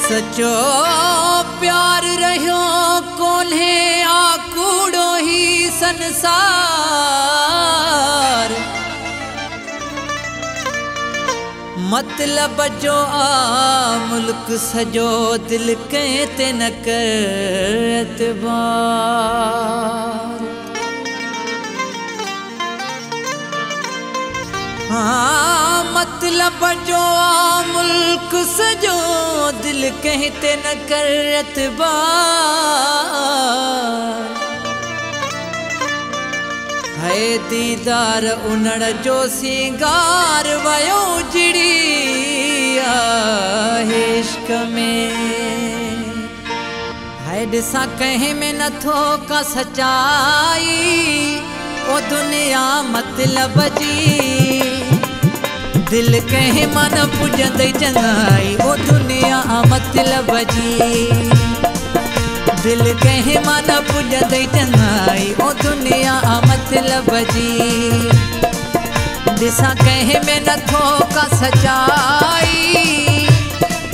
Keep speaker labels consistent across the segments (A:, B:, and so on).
A: सचो प्यार रहियो कोन्हे आकूड़ो ही संसार। मतलब जो आ मुल्क सजो दिल कहते न कर एतबार। हाँ मतलब जो आ मुल्क सजो दिल कहते न कर एतबार। है दीदार उनड़ जो सिंगार वयो जिड़ी इश्क में। है दिसा कहीं में न थो का सच्चाई ओ दुनिया मतलब जी। दिल कहीं मन पुजंद चंगाई ओ दुनिया मतलब जी। दिल कहीं मन पुजंद चंगाई ओ दुनिया मतलब जी। दिसा कहीं में न थो का सच्चाई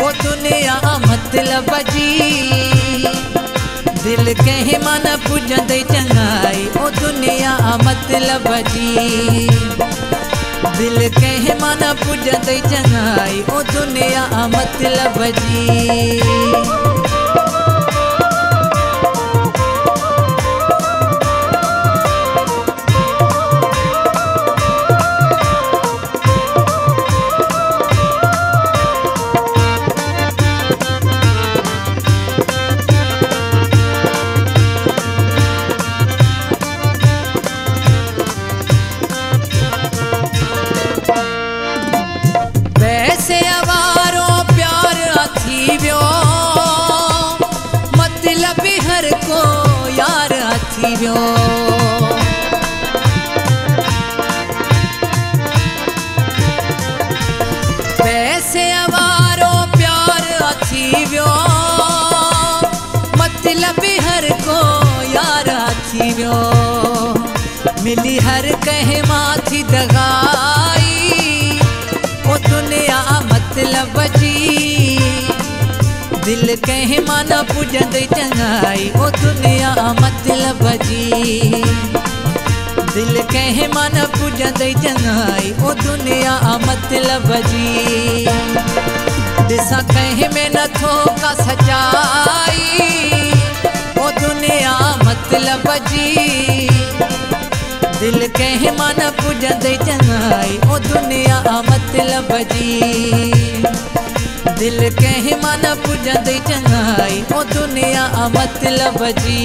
A: ओ दुनिया मतलब जी। दिल कहीं मन पुजंद चंगाई ओ दुनिया मतलब जी। दिल कहीं मन पुजंद चंगाई ओ दुनिया मतलब जी। पैसे अवारो प्यार अथी व्यो मतलब हर को यार अथी व्यो। मिली हर कहे माथी दगाई ओ दुनिया मतलब जी। दिल कहीं माना पुजंद चंगाई ओ दुनिया मतलब जी। दिल कहीं माना पुजंद चंगाई ओ दुनिया मतलब जी। दिसा कहीं में न थो का सच्चाई ओ दुनिया मतलब जी। दिल कहीं माना पुजंद चंगाई ओ दुनिया मतलब जी। दिल कहीं मन पुजंद चंगाई ओ दुनिया मतलब जी।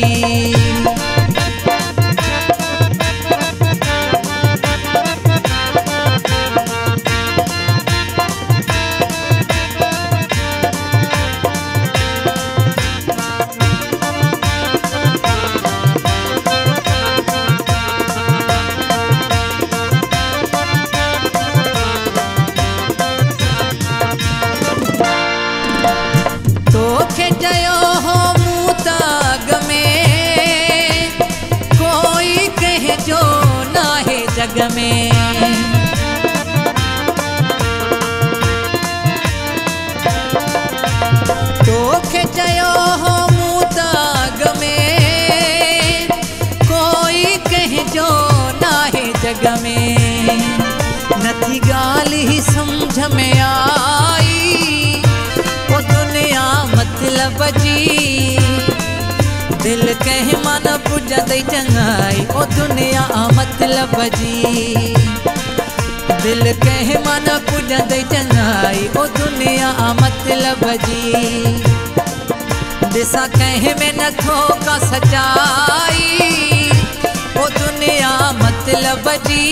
A: जग में तोखे चयो हो मुताग में कोई कह जो ना है जग में। नथी गाल ही समझ में आई ओ दुनिया मतलब जी। दिल कहीं मन पुजंद चंगाई ओ दुनिया मतलब जी। दिल कहीं मन पुजंद चंगाई ओ दुनिया मतलब जी। दिसा कहीं में न थो का सच्चाई ओ दुनिया मतलब जी।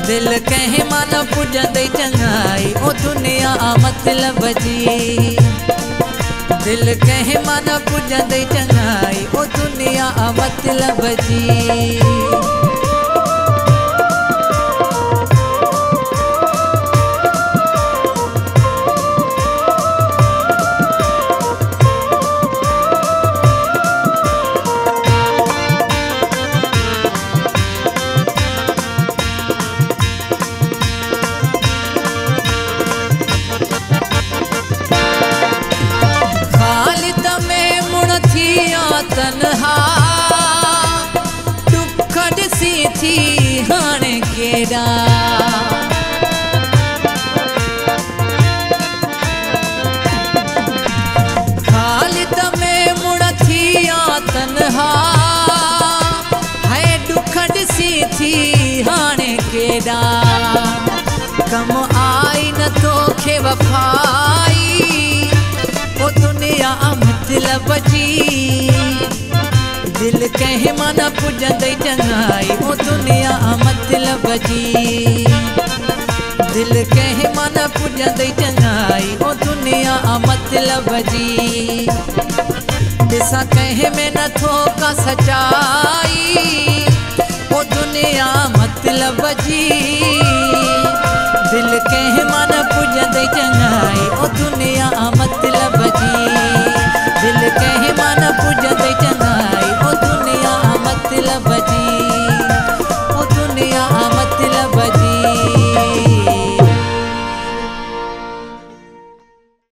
A: दिल कहीं मन पुजंद चंगाई ओ दुनिया मतलब जी। दिल कहीं मन पुजंद चंगाई ओ दुनिया मतलब जी। केड़ा। खालिद में मुड़ थिया तन्हा है दुखड़ सी थी हाणे केड़ा। कम आई न तोखे वफाई ओ दुनिया मतलब जी। दिल कंहिं मां न पुॼंदई चङाई ओ दुनिया मतलब जी। दिल कंहिं मां न पुॼंदई चङाई ओ दुनिया मतलब जी। ॾिसां कंहिं में नथो का सचाई ओ दुनिया मतलब जी। दिल कंहिं मां न पुॼंदई चङाई ओ दुनिया मतलब जी। दिल कंहिं मां न पुॼंदई